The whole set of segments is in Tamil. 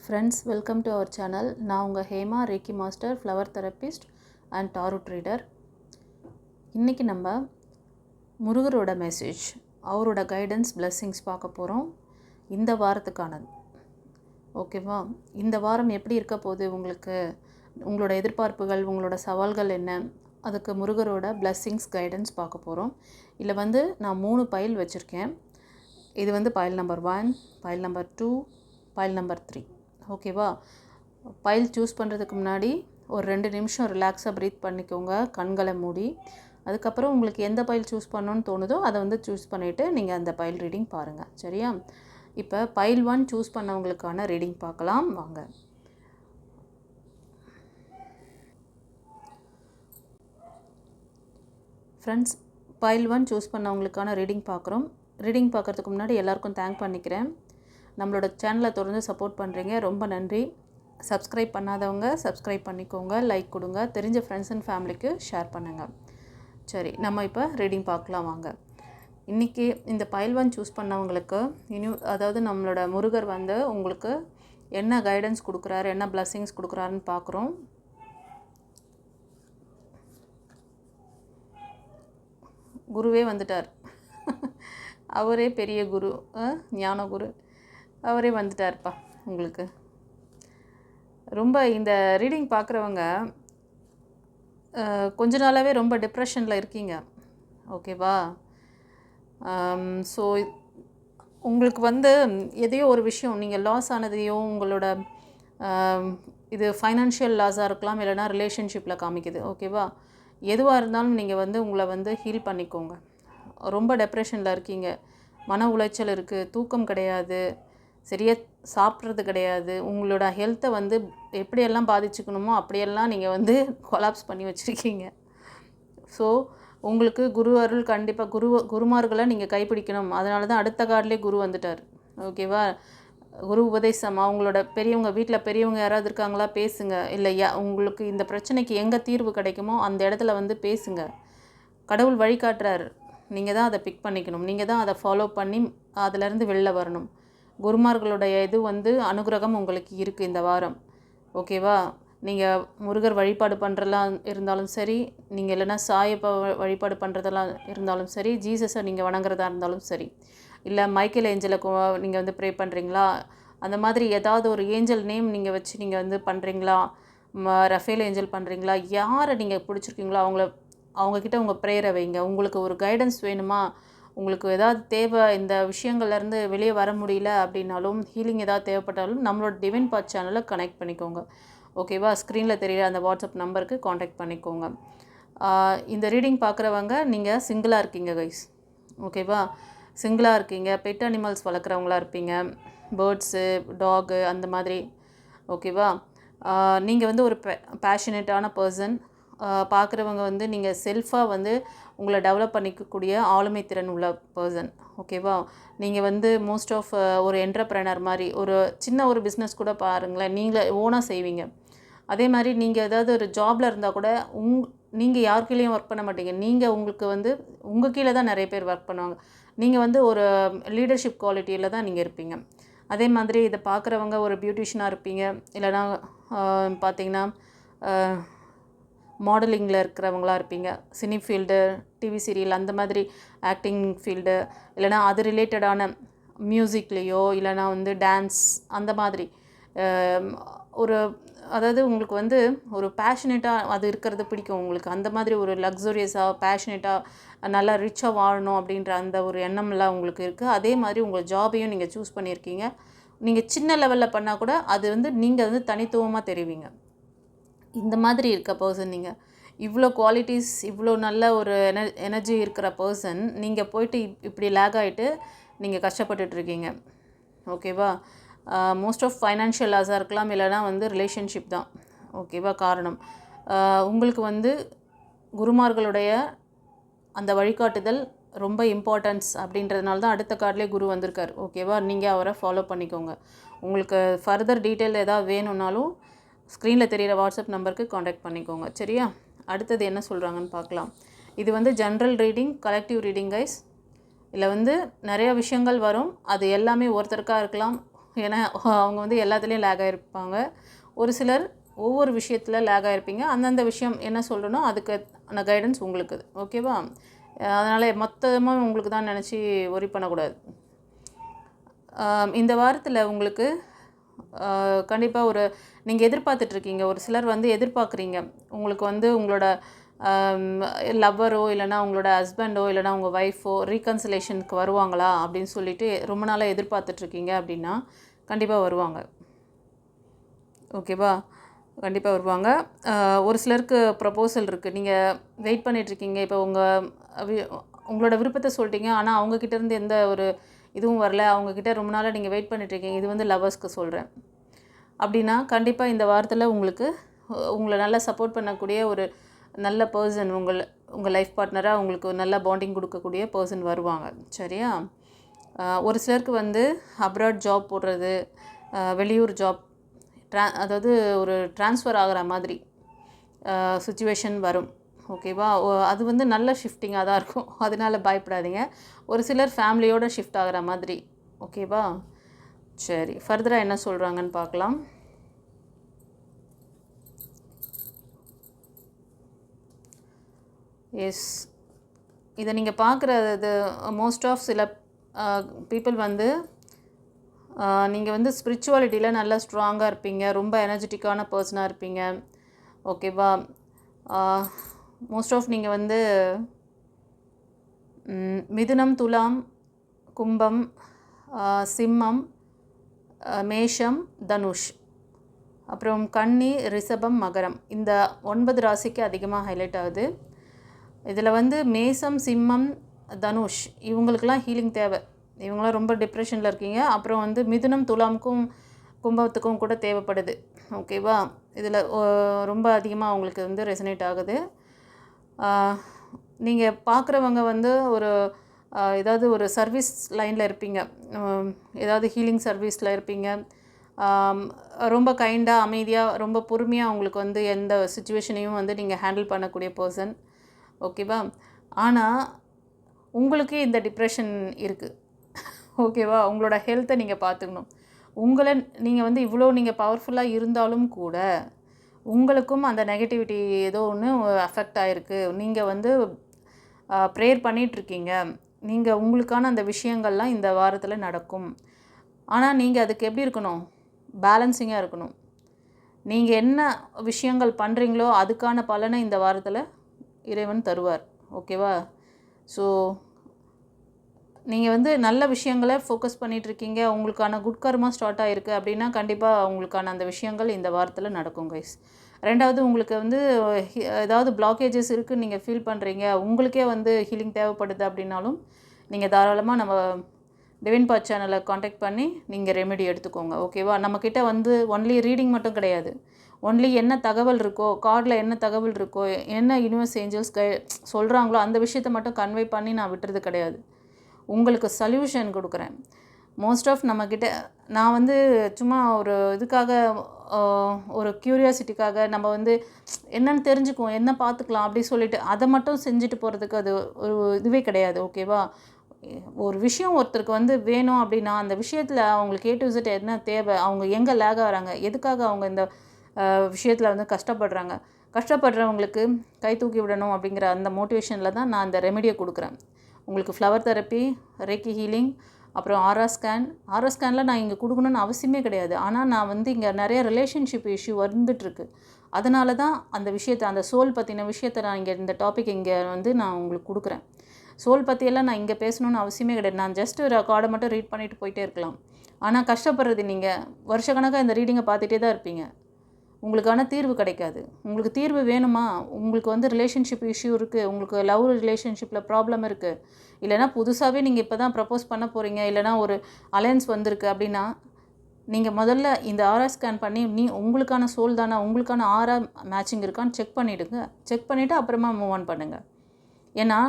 Friends, welcome to our channel. நான் உங்கள் Hema reiki master, flower therapist and tarot reader. இன்றைக்கி நம்ம முருகரோட மெசேஜ், அவரோட கைடன்ஸ், பிளெஸ்ஸிங்ஸ் பார்க்க போகிறோம். இந்த வாரத்துக்கானது. ஓகேவா? இந்த வாரம் எப்படி இருக்க போகுது உங்களுக்கு, உங்களோட எதிர்பார்ப்புகள், உங்களோட சவால்கள் என்ன, அதுக்கு முருகரோட பிளெஸ்ஸிங்ஸ், கைடன்ஸ் பார்க்க போகிறோம். இதில் நான் 3 பைல் வச்சுருக்கேன். இது file number 1, file number 2, file number 3. ஓகேவா? பைல் சூஸ் பண்ணுறதுக்கு முன்னாடி ஒரு 2 நிமிஷம் ரிலாக்ஸாக ப்ரீத் பண்ணிக்கோங்க, கண்களை மூடி. அதுக்கப்புறம் உங்களுக்கு எந்த பைல் சூஸ் பண்ணணுன்னு தோணுதோ அதை சூஸ் பண்ணிவிட்டு நீங்கள் அந்த பைல் ரீடிங் பாருங்கள். சரியா? இப்போ பைல் 1 சூஸ் பண்ணவங்களுக்கான ரீடிங் பார்க்கலாம் வாங்க. ஃப்ரெண்ட்ஸ், பைல் 1 சூஸ் பண்ணவங்களுக்கான ரீடிங் பார்க்குறோம். ரீடிங் பார்க்குறதுக்கு முன்னாடி எல்லாருக்கும் தேங்க் பண்ணிக்கிறேன். நம்மளோட சேனலை தொடர்ந்து சப்போர்ட் பண்ணுறீங்க, ரொம்ப நன்றி. சப்ஸ்கிரைப் பண்ணாதவங்க சப்ஸ்கிரைப் பண்ணிக்கோங்க, லைக் கொடுங்க, தெரிஞ்ச ஃப்ரெண்ட்ஸ் அண்ட் ஃபேமிலிக்கு ஷேர் பண்ணுங்கள். சரி, நம்ம இப்போ ரீடிங் பார்க்கலாம் வாங்க. இன்றைக்கி இந்த பைல் 1 சூஸ் பண்ணவங்களுக்கு அதாவது நம்மளோட முருகர் உங்களுக்கு என்ன கைடன்ஸ் கொடுக்குறாரு, என்ன பிளெஸ்ஸிங்ஸ் கொடுக்குறாருன்னு பார்க்குறோம். குருவே வந்துட்டார். அவரே பெரிய குரு, ஞான குரு, அவரே வந்துட்டார்ப்பா உங்களுக்கு. ரொம்ப இந்த ரீடிங் பார்க்குறவங்க கொஞ்ச நாளாகவே ரொம்ப டிப்ரெஷனில் இருக்கீங்க. ஓகேவா? ஸோ உங்களுக்கு எதையோ ஒரு விஷயம் நீங்கள் லாஸ் ஆனதையோ, உங்களோட இது ஃபைனான்ஷியல் லாஸாக இருக்கலாம், இல்லைனா ரிலேஷன்ஷிப்பில் காமிக்குது. ஓகேவா? எதுவாக இருந்தாலும் நீங்கள் உங்களை ஹீல் பண்ணிக்கோங்க. ரொம்ப டிப்ரெஷனில் இருக்கீங்க, மன உளைச்சல் இருக்குது, தூக்கம் கிடையாது, சரியாக சாப்பிட்றது கிடையாது, உங்களோட ஹெல்த்தை எப்படியெல்லாம் பாதிச்சுக்கணுமோ அப்படியெல்லாம் நீங்கள் கொலாப்ஸ் பண்ணி வச்சுருக்கீங்க. ஸோ உங்களுக்கு குரு அருள் கண்டிப்பாக, குருமார்களை நீங்கள் கைப்பிடிக்கணும். அதனால தான் அடுத்த கார்டிலே குரு வந்துட்டார். ஓகேவா? குரு உபதேசம், அவங்களோட பெரியவங்க, வீட்டில் பெரியவங்க யாராவது இருக்காங்களா, பேசுங்க. இல்லையா உங்களுக்கு இந்த பிரச்சனைக்கு எங்கே தீர்வு கிடைக்குமோ அந்த இடத்துல பேசுங்க. கடவுள் வழிகாட்டுறாரு, நீங்கள் தான் அதை பிக் பண்ணிக்கணும், நீங்கள் தான் அதை ஃபாலோ பண்ணி அதிலேருந்து வெளில வரணும். குருமார்களுடைய இது அனுகிரகம் உங்களுக்கு இருக்குது இந்த வாரம். ஓகேவா? நீங்கள் முருகர் வழிபாடு பண்ணுறலாம் இருந்தாலும் சரி, நீங்கள் இல்லைனா சாயப்பா வழிபாடு பண்ணுறதெல்லாம் இருந்தாலும் சரி, ஜீசஸை நீங்கள் வணங்குறதா இருந்தாலும் சரி, இல்லை மைக்கேல் ஏஞ்சலை நீங்கள் ப்ரே பண்ணுறீங்களா, அந்த மாதிரி ஏதாவது ஒரு ஏஞ்சல் நேம் நீங்கள் வச்சு நீங்கள் பண்ணுறீங்களா, ரஃபேல் ஏஞ்சல் பண்ணுறீங்களா, யாரை நீங்கள் பிடிச்சிருக்கீங்களோ அவங்கக்கிட்ட உங்கள் ப்ரேயரை வைங்க. உங்களுக்கு ஒரு கைடன்ஸ் வேணுமா, உங்களுக்கு ஏதாவது தேவை, இந்த விஷயங்கள்லேருந்து வெளியே வர முடியல அப்படின்னாலும், ஹீலிங் ஏதாவது தேவைப்பட்டாலும் நம்மளோட டிவைன் பாத் சேனலை கனெக்ட் பண்ணிக்கோங்க. ஓகேவா? ஸ்க்ரீனில் தெரிகிற அந்த வாட்ஸ்அப் நம்பருக்கு காண்டாக்ட் பண்ணிக்கோங்க. இந்த ரீடிங் பார்க்குறவங்க நீங்கள் சிங்கிளாக இருக்கீங்க கைஸ். ஓகேவா? சிங்கிளாக இருக்கீங்க, பெட் அனிமல்ஸ் வளர்க்குறவங்களா இருப்பீங்க, பேர்ட்ஸு, டாகு அந்த மாதிரி. ஓகேவா? நீங்கள் ஒரு பேஷனேட்டான பர்சன். பார்க்குறவங்க நீங்கள் செல்ஃபாக உங்களை டெவலப் பண்ணிக்கக்கூடிய ஆளுமை திறன் உள்ள பர்சன். ஓகேவா? நீங்கள் மோஸ்ட் ஆஃப் ஒரு என்டர்ப்ரெனர் மாதிரி, ஒரு சின்ன ஒரு பிஸ்னஸ் கூட பாருங்களேன், நீங்களே ஓனாக செய்வீங்க. அதே மாதிரி நீங்கள் ஏதாவது ஒரு ஜாபில் இருந்தால் கூட நீங்கள் யார் கீழேயும் ஒர்க் பண்ண மாட்டீங்க. நீங்கள் உங்களுக்கு உங்கள் கீழே தான் நிறைய பேர் ஒர்க் பண்ணுவாங்க. நீங்கள் ஒரு லீடர்ஷிப் குவாலிட்டியில் தான் நீங்கள் இருப்பீங்க. அதே மாதிரி இதை பார்க்குறவங்க ஒரு பியூட்டிஷியனாக இருப்பீங்க, இல்லைனா பார்த்திங்கன்னா மாடலிங்கில் இருக்கிறவங்களா இருப்பீங்க, சினி ஃபீல்டு, டிவி சீரியல் அந்த மாதிரி ஆக்டிங் ஃபீல்டு, இல்லைனா அது ரிலேட்டடான மியூசிக்லேயோ, இல்லைனா டான்ஸ் அந்த மாதிரி ஒரு, அதாவது உங்களுக்கு ஒரு பேஷனேட்டாக அது இருக்கிறது பிடிக்கும் உங்களுக்கு. அந்த மாதிரி ஒரு லக்ஸுரியஸாக, பேஷனேட்டாக, நல்லா ரிச்சாக வாழணும் அப்படின்ற அந்த ஒரு எண்ணம்லாம் உங்களுக்கு இருக்குது. அதே மாதிரி உங்கள் ஜாபையும் நீங்கள் சூஸ் பண்ணியிருக்கீங்க. நீங்கள் சின்ன லெவலில் பண்ணால் கூட அது நீங்கள் தனித்துவமாக தெரிவிங்க. இந்த மாதிரி இருக்க பர்சன் நீங்கள். இவ்வளோ குவாலிட்டிஸ், இவ்வளோ நல்ல ஒரு எனர்ஜி இருக்கிற பர்சன் நீங்கள் போயிட்டு இப்படி லேக் ஆகிட்டு நீங்கள் கஷ்டப்பட்டுட்ருக்கீங்க. ஓகேவா? மோஸ்ட் ஆஃப் ஃபைனான்ஷியல் லாஸாக இருக்கலாம், இல்லைனா ரிலேஷன்ஷிப் தான். ஓகேவா? காரணம் உங்களுக்கு குருமார்களுடைய அந்த வழிகாட்டுதல் ரொம்ப இம்பார்ட்டன்ஸ் அப்படின்றதுனால தான் அடுத்த கார்டிலே குரு வந்திருக்கார். ஓகேவா? நீங்கள் அவரை ஃபாலோ பண்ணிக்கோங்க. உங்களுக்கு ஃபர்தர் டீட்டெயில் ஏதாவது வேணும்னாலும் ஸ்க்ரீனில் தெரிகிற வாட்ஸ்அப் நம்பருக்கு காண்டாக்ட் பண்ணிக்கோங்க. சரியா? அடுத்தது என்ன சொல்கிறாங்கன்னு பார்க்கலாம். இது general reading, collective reading guys. இதில் நிறையா விஷயங்கள் வரும். அது எல்லாமே ஒருத்தருக்காக இருக்கலாம், ஏன்னா அவங்க வந்து எல்லாத்துலேயும் லேக் ஆகிருப்பாங்க. ஒரு சிலர் ஒவ்வொரு விஷயத்தில் லேக் ஆகிருப்பீங்க. அந்தந்த விஷயம் என்ன சொல்கிறனோ அதுக்கான கைடன்ஸ் உங்களுக்கு. ஓகேவா? அதனால் மொத்தமாக உங்களுக்கு தான் நினச்சி ஒரி பண்ணக்கூடாது. இந்த வாரத்தில் உங்களுக்கு கண்டிப்பாக நீங்கள் எதிர்பார்த்துட்ருக்கீங்க. ஒரு சிலர் வந்து எதிர்பார்க்குறீங்க. உங்களுக்கு வந்து உங்களோட லவ்வரோ இல்லைனா உங்களோட ஹஸ்பண்டோ இல்லைனா உங்கள் ஒய்ஃபோ ரீகன்சிலேஷனுக்கு வருவாங்களா அப்படின்னு சொல்லிட்டு ரொம்ப நாளாக எதிர்பார்த்துட்ருக்கீங்க அப்படின்னா கண்டிப்பாக வருவாங்க. ஓகேவா? கண்டிப்பாக வருவாங்க. ஒரு சிலருக்கு ப்ரப்போசல் இருக்குது. நீங்கள் வெயிட் பண்ணிகிட்ருக்கீங்க. இப்போ உங்களோட விருப்பத்தை சொல்லிட்டீங்க. ஆனால் அவங்கக்கிட்டேருந்து எந்த ஒரு இதுவும் வரல. அவங்கக்கிட்ட ரொம்ப நாளாக நீங்கள் வெயிட் பண்ணிகிட்ருக்கீங்க. இது வந்து லவ்வர்ஸ்க்கு சொல்கிறேன். அப்படின்னா கண்டிப்பாக இந்த வாரத்தில் உங்களை நல்லா சப்போர்ட் பண்ணக்கூடிய ஒரு நல்ல பர்சன் உங்கள் லைஃப் பார்ட்னராக உங்களுக்கு நல்ல பாண்டிங் கொடுக்கக்கூடிய பர்சன் வருவாங்க. சரியா? ஒரு சிலருக்கு வந்து அப்ராட் ஜாப் போடுறது, வெளியூர் ஜாப் அதாவது ஒரு ட்ரான்ஸ்ஃபர் ஆகிற மாதிரி சுச்சுவேஷன் வரும். ஓகேவா? அது வந்து நல்ல ஷிஃப்டிங்காக தான் இருக்கும். அதனால் பயப்படாதீங்க. ஒரு சிலர் ஃபேமிலியோடு ஷிஃப்ட் ஆகிற மாதிரி. ஓகேவா? சரி, ஃபர்தராக என்ன சொல்கிறாங்கன்னு பார்க்கலாம். எஸ், இதை நீங்கள் பார்க்குறது மோஸ்ட் ஆஃப் சில பீப்புள் வந்து நீங்கள் வந்து ஸ்பிரிச்சுவாலிட்டியில் நல்லா ஸ்ட்ராங்காக இருப்பீங்க. ரொம்ப எனர்ஜெட்டிக்கான பர்சனாக இருப்பீங்க. ஓகேவா? மோஸ்ட் ஆஃப் நீங்கள் வந்து மிதுனம், துலாம், கும்பம், சிம்மம், மேஷம், தனுஷ், அப்புறம் கன்னி, ரிஷபம், மகரம், இந்த 9 ராசிக்கு அதிகமாக ஹைலைட் ஆகுது. இதில் வந்து மேசம், சிம்மம், தனுஷ் இவங்களுக்கெல்லாம் ஹீலிங் தேவை. இவங்களாம் ரொம்ப டிப்ரெஷனில் இருக்கீங்க. அப்புறம் வந்து மிதுனம், துலாமுக்கும் கும்பத்துக்கும் கூட தேவைப்படுது. ஓகேவா? இதில் ரொம்ப அதிகமாக அவங்களுக்கு வந்து ரெசனேட் ஆகுது. நீங்கள் பார்க்குறவங்க வந்து ஏதாவது ஒரு சர்வீஸ் லைனில் இருப்பீங்க. ஏதாவது ஹீலிங் சர்வீஸில் இருப்பீங்க. ரொம்ப கைண்டாக, அமைதியாக, ரொம்ப பொறுமையாக அவங்களுக்கு வந்து எந்த சுச்சுவேஷனையும் வந்து நீங்கள் ஹேண்டில் பண்ணக்கூடிய பர்சன். ஓகேவா? ஆனால் உங்களுக்கு இந்த டிப்ரெஷன் இருக்குது. ஓகேவா? உங்களோட ஹெல்த்தை நீங்கள் பார்த்துக்கணும். நீங்கள் வந்து இவ்வளோ நீங்கள் பவர்ஃபுல்லாக இருந்தாலும் கூட உங்களுக்கும் அந்த நெகட்டிவிட்டி ஏதோ ஒன்று அஃபெக்ட் ஆகிருக்கு. நீங்கள் வந்து ப்ரேயர் பண்ணிகிட்ருக்கீங்க. நீங்கள் உங்களுக்கான அந்த விஷயங்கள்லாம் இந்த வாரத்தில் நடக்கும். ஆனால் நீங்கள் அதுக்கு எப்படி இருக்கணும்? பேலன்சிங்காக இருக்கணும். நீங்கள் என்ன விஷயங்கள் பண்ணுறீங்களோ அதுக்கான பலனை இந்த வாரத்தில் இறைவன் தருவார். ஓகேவா? ஸோ நீங்கள் வந்து நல்ல விஷயங்களை ஃபோக்கஸ் பண்ணிகிட்ருக்கீங்க. உங்களுக்கான குட் கர்மா ஸ்டார்ட் ஆகிருக்கு அப்படின்னா கண்டிப்பாக உங்களுக்கான அந்த விஷயங்கள் இந்த வாரத்தில் நடக்கும் கைஸ். ரெண்டாவது, உங்களுக்கு வந்து ஏதாவது பிளாக்கேஜஸ் இருக்குதுன்னு நீங்கள் ஃபீல் பண்ணுறீங்க, உங்களுக்கே வந்து ஹீலிங் தேவைப்படுது அப்படின்னாலும் நீங்கள் தாராளமாக நம்ம டிவைன் பாத் சேனலை காண்டாக்ட் பண்ணி நீங்கள் ரெமெடி எடுத்துக்கோங்க. ஓகேவா? நம்மக்கிட்ட வந்து ஒன்லி ரீடிங் மட்டும் கிடையாது. ஒன்லி என்ன தகவல் இருக்கோ, கார்டில் என்ன தகவல் இருக்கோ, என்ன யூனிவர்ஸ் ஏஞ்சல்ஸ் சொல்கிறாங்களோ அந்த விஷயத்தை மட்டும் கன்வே பண்ணி நான் விட்டுறது கிடையாது. உங்களுக்கு சொல்யூஷன் கொடுக்குறேன். மோஸ்ட் ஆஃப் நம்மக்கிட்ட நான் வந்து சும்மா ஒரு இதுக்காக, ஒரு க்யூரியாசிட்டிக்காக நம்ம வந்து என்னென்னு தெரிஞ்சுக்குவோம், என்ன பார்த்துக்கலாம் அப்படி சொல்லிட்டு அதை மட்டும் செஞ்சுட்டு போகிறதுக்கு அது ஒரு இதுவே கிடையாது. ஓகேவா? ஒரு விஷயம் ஒருத்தருக்கு வந்து வேணும் அப்படின்னா அந்த விஷயத்தில் அவங்களுக்கு A to Z என்ன தேவை, அவங்க எங்கே லேக் ஆகிறாங்க, எதுக்காக அவங்க இந்த விஷயத்தில் வந்து கஷ்டப்படுறவங்களுக்கு கை தூக்கி விடணும் அப்படிங்கிற அந்த மோட்டிவேஷனில் தான் நான் அந்த ரெமெடியை கொடுக்குறேன். உங்களுக்கு ஃப்ளவர் தெரப்பி, ரேக்கி ஹீலிங், அப்புறம் ஆரா ஸ்கேனில் நான் இங்கே கொடுக்கணுன்னு அவசியமே கிடையாது. ஆனால் நான் வந்து இங்கே நிறைய ரிலேஷன்ஷிப் இஷ்யூ வந்துட்டுருக்கு. அதனால தான் அந்த விஷயத்தை, அந்த சோல் பற்றின விஷயத்தை நான் இங்கே இந்த டாபிக் இங்கே வந்து நான் உங்களுக்கு கொடுக்குறேன். சோல் பற்றியெல்லாம் நான் இங்கே பேசணுன்னு அவசியமே கிடையாது. நான் ஜஸ்ட் ஒரு கார்டை மட்டும் ரீட் பண்ணிவிட்டு போயிட்டே இருக்கலாம். ஆனால் கஷ்டப்படுறது நீங்கள் வருஷக்கணக்காக இந்த ரீடிங்கை பார்த்துட்டே தான் இருப்பீங்க. உங்களுக்கான தீர்வு கிடைக்காது. உங்களுக்கு தீர்வு வேணுமா? உங்களுக்கு வந்து ரிலேஷன்ஷிப் இஷ்யூ இருக்குது, உங்களுக்கு லவ் ரிலேஷன்ஷிப்பில் ப்ராப்ளம் இருக்குது, இல்லைனா புதுசாகவே நீங்கள் இப்போ தான் ப்ரப்போஸ் பண்ண போகிறீங்க, இல்லைனா ஒரு அலையன்ஸ் வந்திருக்கு அப்படின்னா நீங்கள் முதல்ல இந்த ஆரா ஸ்கேன் பண்ணி உங்களுக்கான சோல் தானே, உங்களுக்கான ஆரா மேட்சிங் இருக்கான்னு செக் பண்ணிவிடுங்க. செக் பண்ணிவிட்டு அப்புறமா மூவ் ஆன் பண்ணுங்கள். ஏன்னா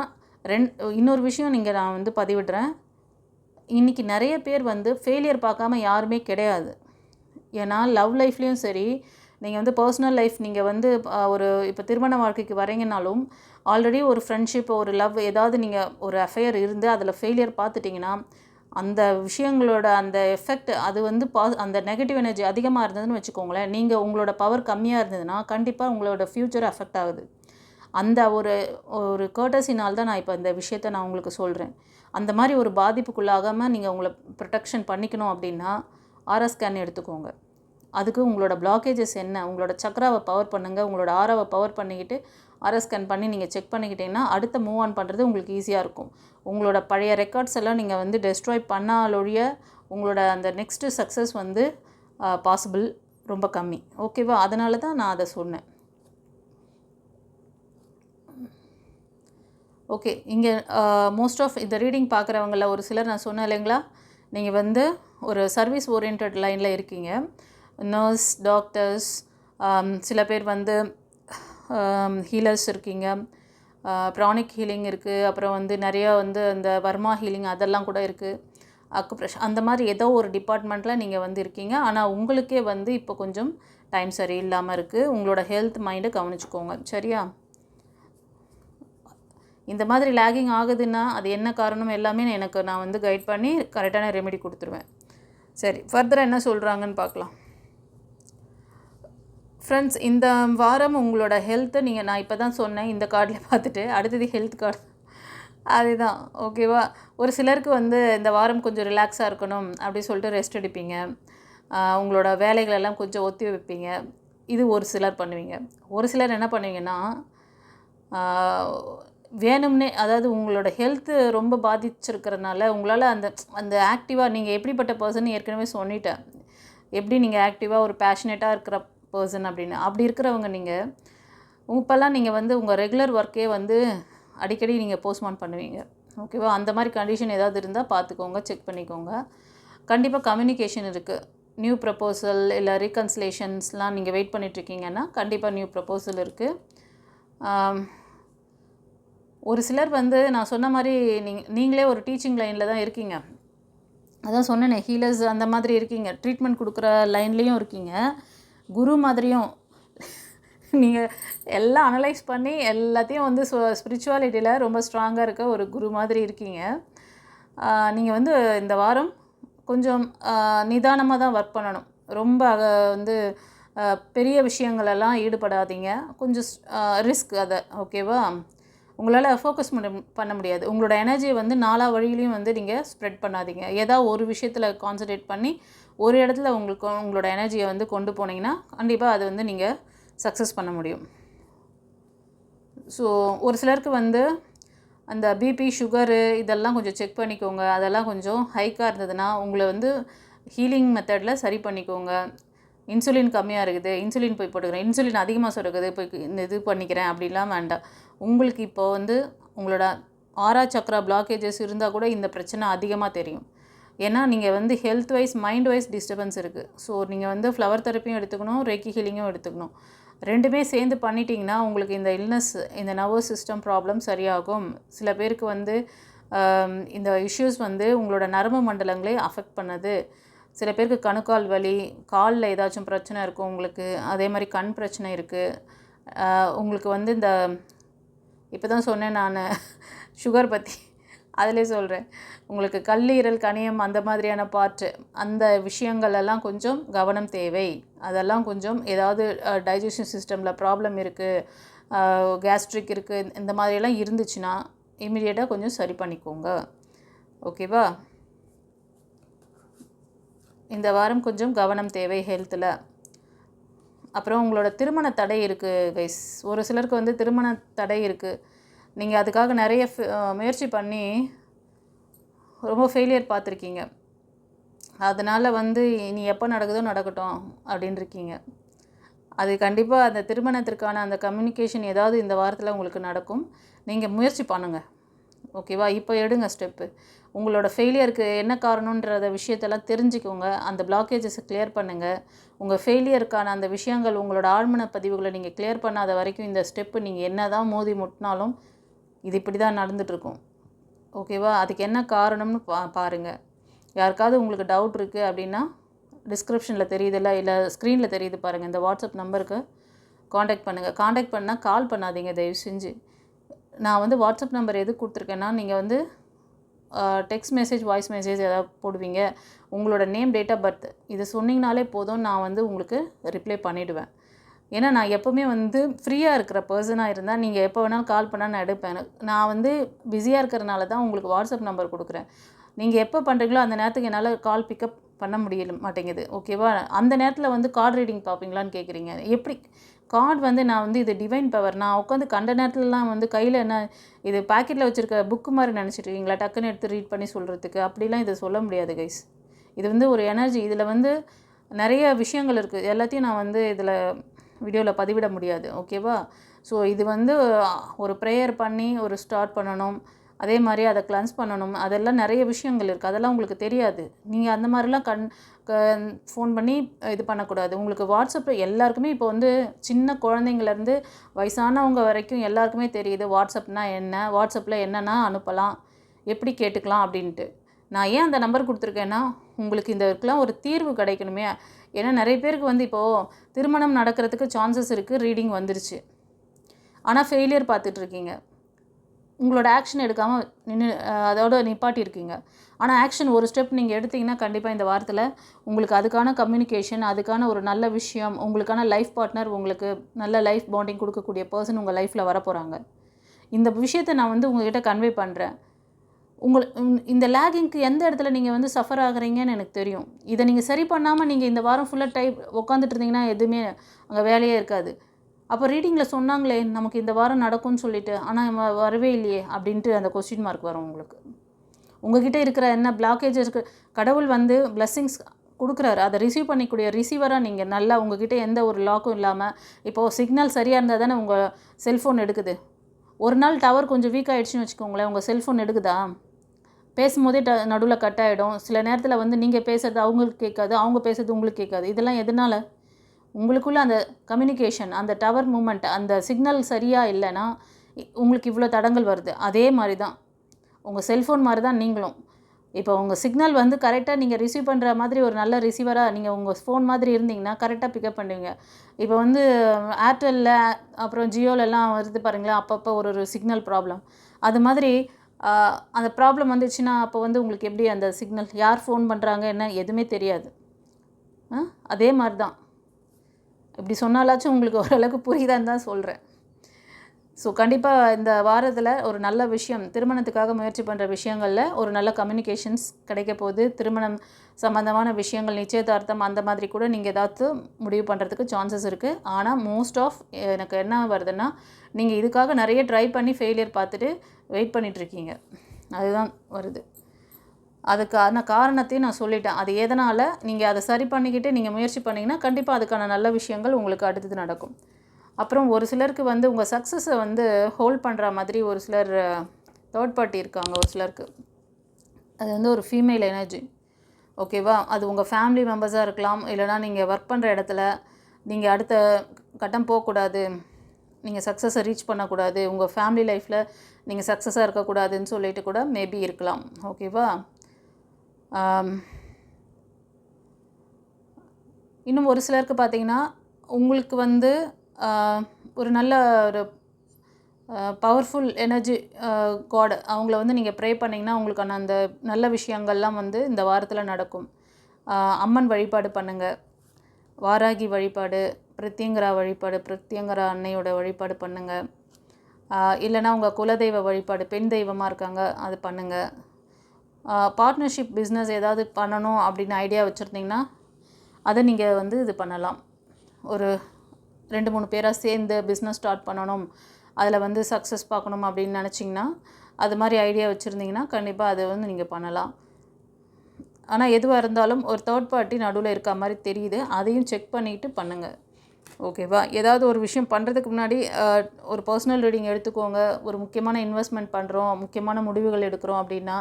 இன்னொரு விஷயம் நான் வந்து பதிவிடுறேன். இன்றைக்கி நிறைய பேர் வந்து ஃபெயிலியர் பார்க்காம யாருமே கிடையாது. ஏன்னா லவ் லைஃப்லேயும் சரி, நீங்கள் வந்து பர்சனல் லைஃப், நீங்கள் வந்து இப்போ திருமண வாழ்க்கைக்கு வரீங்கனாலும் ஆல்ரெடி ஒரு ஃப்ரெண்ட்ஷிப், ஒரு லவ், ஏதாவது நீங்கள் ஒரு அஃபேர் இருந்து அதில் ஃபெயிலியர் பார்த்துட்டிங்கன்னா அந்த விஷயங்களோட அந்த எஃபெக்ட் அது வந்து அந்த நெகட்டிவ் எனர்ஜி அதிகமாக இருந்ததுன்னு வச்சுக்கோங்களேன், நீங்கள் உங்களோட பவர் கம்மியாக இருந்ததுன்னா கண்டிப்பாக உங்களோட ஃப்யூச்சர் அஃபெக்ட் ஆகுது. அந்த ஒரு ஒரு கர்ட்டசினால் தான் நான் இப்போ இந்த விஷயத்த நான் உங்களுக்கு சொல்கிறேன். அந்த மாதிரி ஒரு பாதிப்புக்குள்ளாகாமல் நீங்கள் உங்களை ப்ரொடெக்ஷன் பண்ணிக்கணும் அப்படின்னா ஆரா ஸ்கேன் எடுத்துக்கோங்க. அதுக்கு உங்களோட பிளாக்கேஜஸ் என்ன, உங்களோட சக்ராவை பவர் பண்ணுங்கள், உங்களோட ஆராவை பவர் பண்ணிக்கிட்டு ஆரா ஸ்கேன் பண்ணி நீங்கள் செக் பண்ணிக்கிட்டிங்கன்னா அடுத்த மூவ் ஆன் பண்ணுறது உங்களுக்கு ஈஸியாக இருக்கும். உங்களோட பழைய ரெக்கார்ட்ஸ் எல்லாம் நீங்கள் வந்து டெஸ்ட்ராய் பண்ணாலொழிய உங்களோட அந்த நெக்ஸ்ட்டு சக்ஸஸ் வந்து பாசிபிள் ரொம்ப கம்மி. ஓகேவா? அதனால தான் நான் அதை சொன்னேன். ஓகே, இங்கே மோஸ்ட் ஆஃப் இந்த ரீடிங் பார்க்குறவங்கள ஒரு சிலர் நான் சொன்னேன் இல்லைங்களா, நீங்கள் வந்து ஒரு சர்வீஸ் ஓரியன்ட் லைனில் இருக்கீங்க. நர்ஸ், டாக்டர்ஸ், சில பேர் வந்து ஹீலர்ஸ் இருக்கீங்க, ப்ரானிக் ஹீலிங் இருக்குது, அப்புறம் வந்து நிறையா வந்து இந்த வர்மா ஹீலிங் அதெல்லாம் கூட இருக்குது, அக்குப்ரெஷர், அந்த மாதிரி ஏதோ ஒரு டிபார்ட்மெண்ட்டில் நீங்கள் வந்து இருக்கீங்க. ஆனால் உங்களுக்கே வந்து இப்போ கொஞ்சம் டைம் சரியில்லாமல் இருக்குது. உங்களோட ஹெல்த் மைண்டை கவனிச்சுக்கோங்க. சரியா? இந்த மாதிரி லேகிங் ஆகுதுன்னா அது என்ன காரணம் எல்லாமே நான் வந்து கைட் பண்ணி கரெக்டான ரெமெடி கொடுத்துருவேன். சரி, ஃபர்தராக என்ன சொல்கிறாங்கன்னு பார்க்கலாம். ஃப்ரெண்ட்ஸ், இந்த வாரம் உங்களோட ஹெல்த்தை நான் இப்போ தான் சொன்னேன் இந்த கார்டில் பார்த்துட்டு, அடுத்தது ஹெல்த் கார்டு அதுதான். ஓகேவா? ஒரு சிலருக்கு வந்து இந்த வாரம் கொஞ்சம் ரிலாக்ஸாக இருக்கணும் அப்படி சொல்லிட்டு ரெஸ்ட் எடுப்பீங்க, உங்களோட வேலைகளெல்லாம் கொஞ்சம் ஒத்தி வைப்பீங்க. இது ஒரு சிலர் பண்ணுவீங்க. ஒரு சிலர் என்ன பண்ணுவீங்கன்னா வேணும்னே, அதாவது உங்களோட ஹெல்த்து ரொம்ப பாதிச்சிருக்கிறதுனால உங்களால் அந்த அந்த ஆக்டிவாக நீங்கள் எப்படிப்பட்ட பர்சன் ஏற்கனவே சொல்லிட்டேன், எப்படி நீங்கள் ஆக்டிவாக ஒரு பேஷனேட்டாக இருக்கிற பர்சன் அப்படின்னு. அப்படி இருக்கிறவங்க நீங்கள் இப்போல்லாம் நீங்கள் வந்து உங்கள் ரெகுலர் ஒர்க்கே வந்து அடிக்கடி நீங்கள் போஸ்ட்மான் பண்ணுவீங்க. ஓகேவா? அந்த மாதிரி கண்டிஷன் ஏதாவது இருந்தால் பார்த்துக்கோங்க, செக் பண்ணிக்கோங்க. கண்டிப்பாக கம்யூனிகேஷன் இருக்குது. நியூ ப்ரப்போசல் இல்லை ரீகன்சிலேஷன்ஸ்லாம் நீங்கள் வெயிட் பண்ணிகிட்ருக்கீங்கன்னா கண்டிப்பாக நியூ ப்ரப்போசல் இருக்குது. ஒரு சிலர் வந்து நான் சொன்ன மாதிரி நீங்களே ஒரு டீச்சிங் லைனில் தான் இருக்கீங்க. அதான் சொன்னேனே, ஹீலர்ஸ் அந்த மாதிரி இருக்கீங்க, ட்ரீட்மெண்ட் கொடுக்குற லைன்லேயும் இருக்கீங்க, குரு மாதிரியும் நீங்கள் எல்லாம் அனலைஸ் பண்ணி எல்லாத்தையும் வந்து ஸ்பிரிச்சுவாலிட்டியில் ரொம்ப ஸ்ட்ராங்காக இருக்க ஒரு குரு மாதிரி இருக்கீங்க. நீங்கள் வந்து இந்த வாரம் கொஞ்சம் நிதானமாக தான் ஒர்க் பண்ணணும். ரொம்ப வந்து பெரிய விஷயங்களெல்லாம் ஈடுபடாதீங்க. கொஞ்சம் ரிஸ்க் அதை. ஓகேவா? உங்களால் ஃபோக்கஸ் பண்ண முடியாது. உங்களோட எனர்ஜியை வந்து நாலா வழியிலையும் வந்து நீங்கள் ஸ்ப்ரெட் பண்ணாதீங்க. ஏதாவது ஒரு விஷயத்தில் கான்சன்ட்ரேட் பண்ணி ஒரு இடத்துல உங்களோட எனர்ஜியை வந்து கொண்டு போனீங்கன்னா கண்டிப்பாக அது வந்து நீங்கள் சக்ஸஸ் பண்ண முடியும். ஸோ ஒரு சிலருக்கு வந்து அந்த பிபி, சுகரு இதெல்லாம் கொஞ்சம் செக் பண்ணிக்கோங்க. அதெல்லாம் கொஞ்சம் ஹைக்காக இருந்ததுன்னா உங்களை வந்து ஹீலிங் மெத்தடில் சரி பண்ணிக்கோங்க. இன்சுலின் கம்மியாக இருக்குது, இன்சுலின் போய் போட்டுக்கிறேன், இன்சுலின் அதிகமாக சுரக்குது, போய் இந்த இது பண்ணிக்கிறேன் அப்படிலாம் வேண்டாம். உங்களுக்கு இப்போ வந்து உங்களோட ஆரா சக்ரா பிளாக்கேஜஸ் இருந்தால் கூட இந்த பிரச்சனை அதிகமாக தெரியும். ஏன்னா நீங்கள் வந்து health wise, mind wise disturbance இருக்குது. ஸோ நீங்கள் வந்து ஃப்ளவர் தெரப்பியும் எடுத்துக்கணும், ரேக்கி ஹீலிங்கும் எடுத்துக்கணும். ரெண்டுமே சேர்ந்து பண்ணிட்டீங்கன்னா உங்களுக்கு இந்த இல்னஸ், இந்த நர்வஸ் சிஸ்டம் ப்ராப்ளம் சரியாகும். சில பேருக்கு வந்து இந்த இஷ்யூஸ் வந்து உங்களோட நரம்பு மண்டலங்களே அஃபெக்ட் பண்ணுது. சில பேருக்கு கணுக்கால் வலி, காலில் ஏதாச்சும் பிரச்சனை இருக்கும் உங்களுக்கு, அதே மாதிரி கண் பிரச்சனை இருக்குது. உங்களுக்கு வந்து இந்த இப்போ தான் சொன்னேன் நான் சுகர் பற்றி, அதிலே சொல்கிறேன். உங்களுக்கு கல்லீரல், கணையம் அந்த மாதிரியான பார்ட்டு, அந்த விஷயங்களெல்லாம் கொஞ்சம் கவனம் தேவை. அதெல்லாம் கொஞ்சம் ஏதாவது டைஜஷன் சிஸ்டமில் ப்ராப்ளம் இருக்குது, கேஸ்ட்ரிக் இருக்குது, இந்த மாதிரியெல்லாம் இருந்துச்சுன்னா இமீடியட்டாக கொஞ்சம் சரி பண்ணிக்கோங்க. ஓகேவா? இந்த வாரம் கொஞ்சம் கவனம் தேவை ஹெல்த்தில். அப்புறம் உங்களோட திருமண தடை இருக்குது கைஸ். ஒரு சிலருக்கு வந்து திருமண தடை இருக்குது. நீங்கள் அதுக்காக நிறைய முயற்சி பண்ணி ரொம்ப ஃபெயிலியர் பார்த்துருக்கீங்க. அதனால் வந்து இனி எப்போ நடக்குதோ நடக்கட்டும் அப்படின்னு இருக்கீங்க. அது கண்டிப்பாக அந்த திருமணத்திற்கான அந்த கம்யூனிகேஷன் ஏதாவது இந்த வாரத்தில் உங்களுக்கு நடக்கும். நீங்கள் முயற்சி பண்ணுங்கள். ஓகேவா? இப்போ எடுங்க ஸ்டெப்பு. உங்களோட ஃபெயிலியருக்கு என்ன காரணன்றத விஷயத்தெல்லாம் தெரிஞ்சுக்கோங்க. அந்த பிளாக்கேஜஸை கிளியர் பண்ணுங்கள். உங்கள் ஃபெயிலியருக்கான அந்த விஷயங்கள், உங்களோட ஆழ்மன பதிவுகளை நீங்கள் கிளியர் பண்ணாத வரைக்கும் இந்த ஸ்டெப்பு நீங்கள் என்ன தான் மோதி முட்டினாலும் இது இப்படி தான் நடந்துகிட்ருக்கும். ஓகேவா? அதுக்கு என்ன காரணம்னு பாருங்கள். யாருக்காவது உங்களுக்கு டவுட் இருக்குது அப்படின்னா டிஸ்கிரிப்ஷனில் தெரியுதில்ல, இல்லை ஸ்க்ரீனில் தெரியுது பாருங்கள், இந்த வாட்ஸ்அப் நம்பருக்கு காண்டாக்ட் பண்ணுங்கள். காண்டாக்ட் பண்ணால் கால் பண்ணாதீங்க தயவு செஞ்சு. நான் வந்து வாட்ஸ்அப் நம்பர் எதுக்கு கொடுத்துருக்கேன்னா, நீங்கள் வந்து டெக்ஸ்ட் மெசேஜ் வாய்ஸ் மெசேஜ் ஏதாவது போடுவீங்க, உங்களோட நேம் டேட் ஆஃப் பர்த் இது சொன்னீங்கனாலே போதும், நான் வந்து உங்களுக்கு ரிப்ளை பண்ணிவிடுவேன். ஏன்னா நான் எப்போவுமே வந்து ஃப்ரீயாக இருக்கிற பர்சனாக இருந்தால் நீங்கள் எப்போ வேணாலும் கால் பண்ணால் நான் எடுப்பேன். நான் வந்து பிஸியாக இருக்கிறனால தான் உங்களுக்கு வாட்ஸ்அப் நம்பர் கொடுக்குறேன். நீங்கள் எப்போ பண்ணுறீங்களோ அந்த நேரத்துக்கு என்னால் கால் பிக்கப் பண்ண முடிய மாட்டேங்குது. ஓகேவா? அந்த நேரத்தில் வந்து கார்டு ரீடிங் பார்ப்பீங்களான்னு கேட்குறீங்க. எப்படி கார்டு வந்து நான் வந்து இது டிவைன் பவர். நான் உட்காந்து கண்ட நேரத்துலலாம் வந்து கையில் என்ன இது பாக்கெட்டில் வச்சுருக்க புக்கு மாதிரி நினச்சிட்டு இருக்கீங்களா? டக்குன்னு எடுத்து ரீட் பண்ணி சொல்கிறதுக்கு அப்படிலாம் இதை சொல்ல முடியாது கைஸ். இது வந்து ஒரு எனர்ஜி. இதில் வந்து நிறைய விஷயங்கள் இருக்குது. எல்லாத்தையும் நான் வந்து இதில் வீடியோவில் பதிவிட முடியாது. ஓகேவா? ஸோ இது வந்து ஒரு ப்ரேயர் பண்ணி ஒரு ஸ்டார்ட் பண்ணணும். அதே மாதிரி அதை கிளன்ஸ் பண்ணணும். அதெல்லாம் நிறைய விஷயங்கள் இருக்குது. அதெல்லாம் உங்களுக்கு தெரியாது. நீங்கள் அந்த மாதிரிலாம் ஃபோன் பண்ணி இது பண்ணக்கூடாது. உங்களுக்கு வாட்ஸ்அப்பில் எல்லாருக்குமே இப்போ வந்து சின்ன குழந்தைங்கள்லேருந்து வயசானவங்க வரைக்கும் எல்லாருக்குமே தெரியுது வாட்ஸ்அப்னால் என்ன, வாட்ஸ்அப்பில் என்னென்னா அனுப்பலாம், எப்படி கேட்டுக்கலாம் அப்படின்ட்டு. நான் ஏன் அந்த நம்பர் கொடுத்துருக்கேன்னா, உங்களுக்கு இந்த இதுக்கெலாம் ஒரு தீர்வு கிடைக்கணுமே. ஏன்னா நிறைய பேருக்கு வந்து இப்போது திருமணம் நடக்கிறதுக்கு சான்சஸ் இருக்குது, ரீடிங் வந்துருச்சு. ஆனால் ஃபெயிலியர் பார்த்துட்ருக்கீங்க. உங்களோட ஆக்ஷன் எடுக்காமல் அதோட நிப்பாட்டியிருக்கீங்க. ஆனால் ஆக்ஷன் ஒரு ஸ்டெப் நீங்கள் எடுத்திங்கன்னா கண்டிப்பாக இந்த வாரத்தில் உங்களுக்கு அதுக்கான கம்யூனிகேஷன், அதுக்கான ஒரு நல்ல விஷயம், உங்களுக்கான லைஃப் பார்ட்னர், உங்களுக்கு நல்ல லைஃப் பாண்டிங் கொடுக்கக்கூடிய பர்சன் உங்கள் லைஃப்பில் வரப்போகிறாங்க. இந்த விஷயத்தை நான் வந்து உங்கள்கிட்ட கன்வே பண்ணுறேன். இந்த லேகிங்க்கு எந்த இடத்துல நீங்கள் வந்து சஃபர் ஆகுறீங்கன்னு எனக்கு தெரியும். இதை நீங்கள் சரி பண்ணாமல் நீங்கள் இந்த வாரம் ஃபுல்லாக உட்காந்துட்டு இருந்தீங்கன்னா எதுவுமே அங்கே வேலையே இருக்காது. அப்போ ரீடிங்கில் சொன்னாங்களே நமக்கு இந்த வாரம் நடக்கும்னு சொல்லிட்டு, ஆனால் வரவே இல்லையே அப்படின்ட்டு அந்த கொஸ்டின் மார்க் வரும் உங்களுக்கு. உங்ககிட்ட இருக்கிற என்ன பிளாக்கேஜஸ் கடவுள் வந்து பிளெஸ்ஸிங்ஸ் கொடுக்குறாரு. அதை ரிசீவ் பண்ணிக்கூடிய ரிசீவராக நீங்கள் நல்லா உங்ககிட்ட எந்த ஒரு லாக்கும் இல்லாமல், இப்போது சிக்னல் சரியாக இருந்தால் தானே உங்கள் செல்ஃபோன் எடுக்குது. ஒரு நாள் டவர் கொஞ்சம் வீக் ஆகிடுச்சின்னு வச்சுக்கோங்களேன், உங்கள் செல்ஃபோன் எடுக்குதா? பேசும்போதே நடுவில் கட் ஆகிடும். சில நேரத்தில் வந்து நீங்கள் பேசுகிறது அவங்களுக்கு கேட்காது, அவங்க பேசுகிறது உங்களுக்கு கேட்காது. இதெல்லாம் எதனால்? உங்களுக்குள்ளே அந்த கம்யூனிகேஷன், அந்த டவர் மூமெண்ட், அந்த சிக்னல் சரியாக இல்லைன்னா உங்களுக்கு இவ்வளோ தடங்கள் வருது. அதே மாதிரி தான் உங்கள் செல்ஃபோன் மாதிரி தான் நீங்களும். இப்போ உங்கள் சிக்னல் வந்து கரெக்டாக நீங்கள் ரிசீவ் பண்ணுற மாதிரி ஒரு நல்ல ரிசீவராக நீங்கள் உங்கள் ஃபோன் மாதிரி இருந்தீங்கன்னா கரெக்டாக பிக்கப் பண்ணுவீங்க. இப்போ வந்து ஏர்டெல்லில் அப்புறம் ஜியோலெல்லாம் வருது பாருங்களேன், அப்பப்போ ஒரு சிக்னல் ப்ராப்ளம். அது மாதிரி அந்த ப்ராப்ளம் வந்துச்சுன்னா அப்போ வந்து உங்களுக்கு எப்படி அந்த சிக்னல், யார் ஃபோன் பண்ணுறாங்க என்ன எதுவுமே தெரியாது. அதே மாதிரி தான். இப்படி சொன்னாலாச்சும் உங்களுக்கு ஓரளவுக்கு புரியுதான்னு தான் சொல்கிறேன். ஸோ கண்டிப்பாக இந்த வாரத்தில் ஒரு நல்ல விஷயம், திருமணத்துக்காக முயற்சி பண்ணுற விஷயங்களில் ஒரு நல்ல கம்யூனிகேஷன்ஸ் கிடைக்க போகுது. திருமணம் சம்மந்தமான விஷயங்கள், நிச்சயதார்த்தம் அந்த மாதிரி கூட நீங்கள் ஏதாவது முடிவு பண்ணுறதுக்கு சான்சஸ் இருக்குது. ஆனால் மோஸ்ட் ஆஃப் எனக்கு என்ன வருதுன்னா, நீங்கள் இதுக்காக நிறைய ட்ரை பண்ணி ஃபெயிலியர் பார்த்துட்டு வெயிட் பண்ணிகிட்ருக்கீங்க. அதுதான் வருது. அதுக்கான காரணத்தையும் நான் சொல்லிட்டேன். அது எதனால் நீங்கள் அதை சரி பண்ணிக்கிட்டு நீங்கள் முயற்சி பண்ணிங்கன்னா கண்டிப்பாக அதுக்கான நல்ல விஷயங்கள் உங்களுக்கு அடுத்தது நடக்கும். அப்புறம் ஒரு சிலருக்கு வந்து உங்கள் சக்ஸஸை வந்து ஹோல்ட் பண்ணுற மாதிரி ஒரு சிலர் தேர்ட் பார்ட்டி இருக்காங்க. ஒரு சிலருக்கு அது வந்து ஒரு ஃபீமேல் எனர்ஜி. ஓகேவா? அது உங்கள் ஃபேமிலி மெம்பர்ஸாக இருக்கலாம், இல்லைனா நீங்கள் ஒர்க் பண்ணுற இடத்துல நீங்கள் அடுத்த கட்டம் போகக்கூடாது, நீங்கள் சக்ஸஸை ரீச் பண்ணக்கூடாது, உங்கள் ஃபேமிலி லைஃப்பில் நீங்கள் சக்ஸஸாக இருக்கக்கூடாதுன்னு சொல்லிட்டு கூட மேபி இருக்கலாம். ஓகேவா? இன்னும் ஒரு சிலருக்கு பார்த்திங்கன்னா உங்களுக்கு வந்து ஒரு நல்ல ஒரு பவர்ஃபுல் எனர்ஜி காட், அவங்கள வந்து நீங்கள் ப்ரே பண்ணிங்கன்னா உங்களுக்கான அந்த நல்ல விஷயங்கள்லாம் வந்து இந்த வாரத்தில் நடக்கும். அம்மன் வழிபாடு பண்ணுங்கள், வாராகி வழிபாடு, பிரத்யங்கரா வழிபாடு, பிரத்யங்கரா அன்னையோட வழிபாடு பண்ணுங்கள். இல்லைனா உங்கள் குலதெய்வ வழிபாடு, பெண் தெய்வமாக இருக்காங்க, அது பண்ணுங்கள். பார்ட்னர்ஷிப் பிஸ்னஸ் ஏதாவது பண்ணணும் அப்படின்னு ஐடியா வச்சுருந்தீங்கன்னா அதை நீங்கள் வந்து இது பண்ணலாம். ஒரு 2-3 பேராக சேர்ந்து பிஸ்னஸ் ஸ்டார்ட் பண்ணணும், அதில் வந்து சக்ஸஸ் பார்க்கணும் அப்படின்னு நினச்சிங்கன்னா அது மாதிரி ஐடியா வச்சுருந்தீங்கன்னா கண்டிப்பாக அதை வந்து நீங்கள் பண்ணலாம். ஆனால் எதுவாக இருந்தாலும் ஒரு தேர்ட் பார்ட்டி நடுவில் இருக்க மாதிரி தெரியுது, அதையும் செக் பண்ணிவிட்டு பண்ணுங்கள். ஓகேவா? ஏதாவது ஒரு விஷயம் பண்ணுறதுக்கு முன்னாடி ஒரு பர்சனல் ரீடிங் எடுத்துக்கோங்க. ஒரு முக்கியமான இன்வெஸ்ட்மெண்ட் பண்ணுறோம், முக்கியமான முடிவுகள் எடுக்கிறோம் அப்படின்னா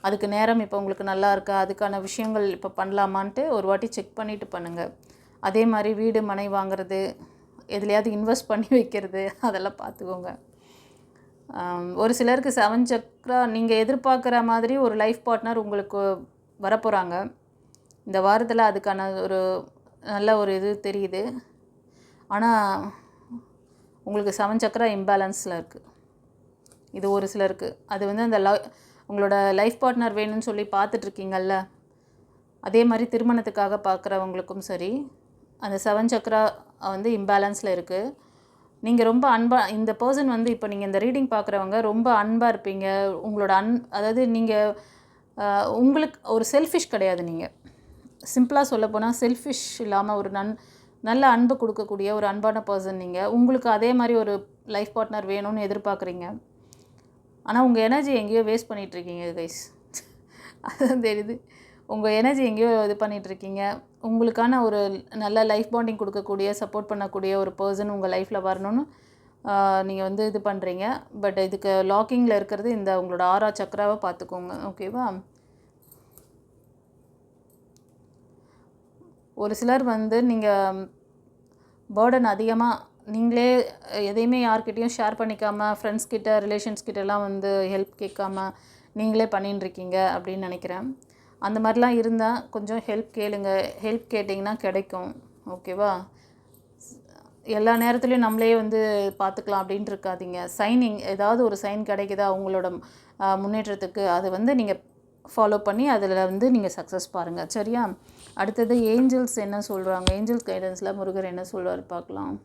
அதுக்கு நேரம் இப்போ உங்களுக்கு நல்லா இருக்கா, அதுக்கான விஷயங்கள் இப்போ பண்ணலாமான்ட்டு ஒரு வாட்டி செக் பண்ணிவிட்டு பண்ணுங்கள். அதே மாதிரி வீடு மனை வாங்குறது, எதுலையாவது இன்வெஸ்ட் பண்ணி வைக்கிறது, அதெல்லாம் பார்த்துக்கோங்க. ஒரு சிலருக்கு 7 சக்ரா நீங்கள் எதிர்பார்க்குற மாதிரி ஒரு லைஃப் பார்ட்னர் உங்களுக்கு வரப்போகிறாங்க இந்த வாரத்தில். அதுக்கான ஒரு நல்ல ஒரு இது தெரியுது. ஆனால் உங்களுக்கு 7 சக்ரா இம்பேலன்ஸில் இருக்குது. இது ஒரு சிலருக்கு அது வந்து அந்த உங்களோட லைஃப் பார்ட்னர் வேணும்னு சொல்லி பார்த்துட்ருக்கீங்கல்ல, அதே மாதிரி திருமணத்துக்காக பார்க்குறவங்களுக்கும் சரி, அந்த 7 சக்ரா வந்து இம்பேலன்ஸில் இருக்குது. நீங்கள் ரொம்ப இந்த பர்சன் வந்து இப்போ நீங்கள் இந்த ரீடிங் பார்க்குறவங்க ரொம்ப அன்பாக இருப்பீங்க. உங்களோட அதாவது நீங்கள் உங்களுக்கு ஒரு செல்ஃபிஷ் கிடையாது. நீங்கள் சிம்பிளாக சொல்லப்போனால் செல்ஃபிஷ் இல்லாமல் ஒரு நல்ல அன்பு கொடுக்கக்கூடிய ஒரு அன்பான பர்சன் நீங்கள். உங்களுக்கு அதே மாதிரி ஒரு லைஃப் பார்ட்னர் வேணும்னு எதிர்பார்க்குறீங்க. ஆனால் உங்கள் எனர்ஜி எங்கேயோ வேஸ்ட் பண்ணிகிட்ருக்கீங்க கைஸ். அதுதான் தெரியுது. உங்கள் எனர்ஜி எங்கேயோ இது பண்ணிகிட்ருக்கீங்க. உங்களுக்கான ஒரு நல்ல லைஃப் பாண்டிங் கொடுக்கக்கூடிய, சப்போர்ட் பண்ணக்கூடிய ஒரு பர்சன் உங்கள் லைஃப்பில் வரணும்னு நீங்கள் வந்து இது பண்ணுறீங்க. பட் இதுக்கு லாக்கிங்கில் இருக்கிறது இந்த உங்களோட 6 சக்கராவை பார்த்துக்கோங்க. ஓகேவா? ஒரு சிலர் வந்து நீங்கள் பேர்டன் அதிகமாக நீங்களே எதையுமே யார்கிட்டையும் ஷேர் பண்ணிக்காமல், ஃப்ரெண்ட்ஸ் கிட்ட, ரிலேஷன்ஸ் கிட்டலாம் வந்து ஹெல்ப் கேட்காம நீங்களே பண்ணிட்டுருக்கீங்க அப்படின்னு நினைக்கிறேன். அந்த மாதிரிலாம் இருந்தால் கொஞ்சம் ஹெல்ப் கேளுங்க. ஹெல்ப் கேட்டிங்கன்னா கிடைக்கும். ஓகேவா? எல்லா நேரத்துலையும் நம்மளே வந்து பார்த்துக்கலாம் அப்படின்ட்டு இருக்காதீங்க. சைனிங் ஏதாவது ஒரு சைன் கிடைக்குதா உங்களோட முன்னேற்றத்துக்கு, அதை வந்து நீங்கள் ஃபாலோ பண்ணி அதில் வந்து நீங்கள் சக்ஸஸ் பாருங்கள். சரியா? அடுத்தது ஏஞ்சல்ஸ் என்ன சொல்கிறாங்க, ஏஞ்சல்ஸ் கைடன்ஸில் முருகர் என்ன சொல்வார் பார்க்கலாம்.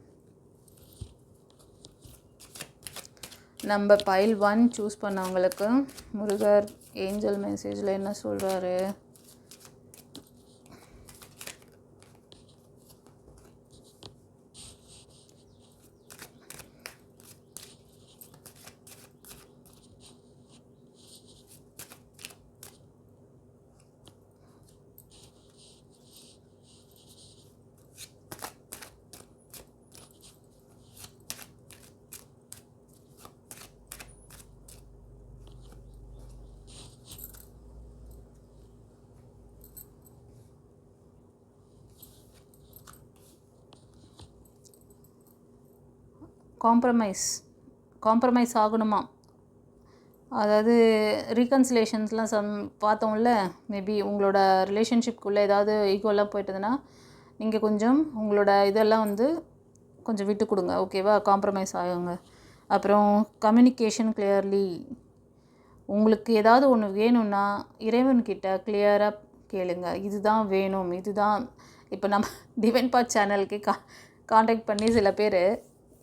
நம்ம பைல் 1 சூஸ் பண்ணவங்களுக்கு முருகர் ஏஞ்சல் மெசேஜில் என்ன சொல்கிறாரு? காம்ப்ரமைஸ் ஆகணுமா? அதாவது ரீகன்சிலேஷன்ஸ்லாம் பார்த்தோம்ல. மேபி உங்களோட ரிலேஷன்ஷிப்குள்ளே ஏதாவது ஈகோலாம் போயிட்டதுன்னா நீங்கள் கொஞ்சம் உங்களோட இதெல்லாம் வந்து கொஞ்சம் விட்டு கொடுங்க. ஓகேவா? காம்ப்ரமைஸ் ஆகுங்க. அப்புறம் கம்யூனிகேஷன் கிளியர்லி. உங்களுக்கு ஏதாவது ஒன்று வேணும்னா இறைவன்கிட்ட கிளியராக கேளுங்க. இதுதான் வேணும், இதுதான். இப்போ நம்ம டிவைன் பாத் சேனலுக்கு காண்டாக்ட் பண்ணி சில பேர்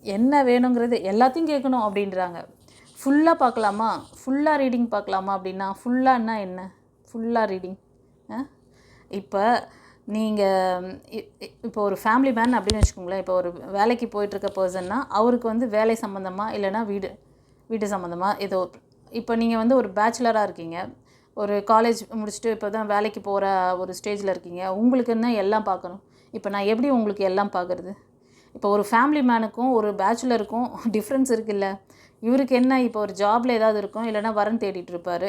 என்ன வேணுங்கிறது எல்லாத்தையும் கேட்கணும் அப்படின்றாங்க. ஃபுல்லாக பார்க்கலாமா, ஃபுல்லாக ரீடிங் பார்க்கலாமா அப்படின்னா, ஃபுல்லான்னா என்ன? ஃபுல்லாக ரீடிங் இப்போ நீங்கள் இப்போ ஒரு ஃபேமிலி மேன் அப்படின்னு வச்சுக்கோங்களேன். இப்போ ஒரு வேலைக்கு போயிட்டுருக்க பர்சன்னா அவருக்கு வந்து வேலை சம்மந்தமாக இல்லைனா வீட்டு சம்மந்தமாக ஏதோ. இப்போ நீங்கள் வந்து ஒரு பேச்சுலராக இருக்கீங்க, ஒரு காலேஜ் முடிச்சுட்டு இப்போ தான் வேலைக்கு போகிற ஒரு ஸ்டேஜில் இருக்கீங்க. உங்களுக்கு என்ன எல்லாம் பார்க்கணும். இப்போ நான் எப்படி உங்களுக்கு எல்லாம் பார்க்குறது? இப்போ ஒரு ஃபேமிலி மேனுக்கும் ஒரு பேச்சுலருக்கும் டிஃப்ரென்ஸ் இருக்குல்ல. இவருக்கு என்ன, இப்போ ஒரு ஜாபில் ஏதாவது இருக்கும், இல்லைனா வரன் தேடிட்டு இருப்பார்.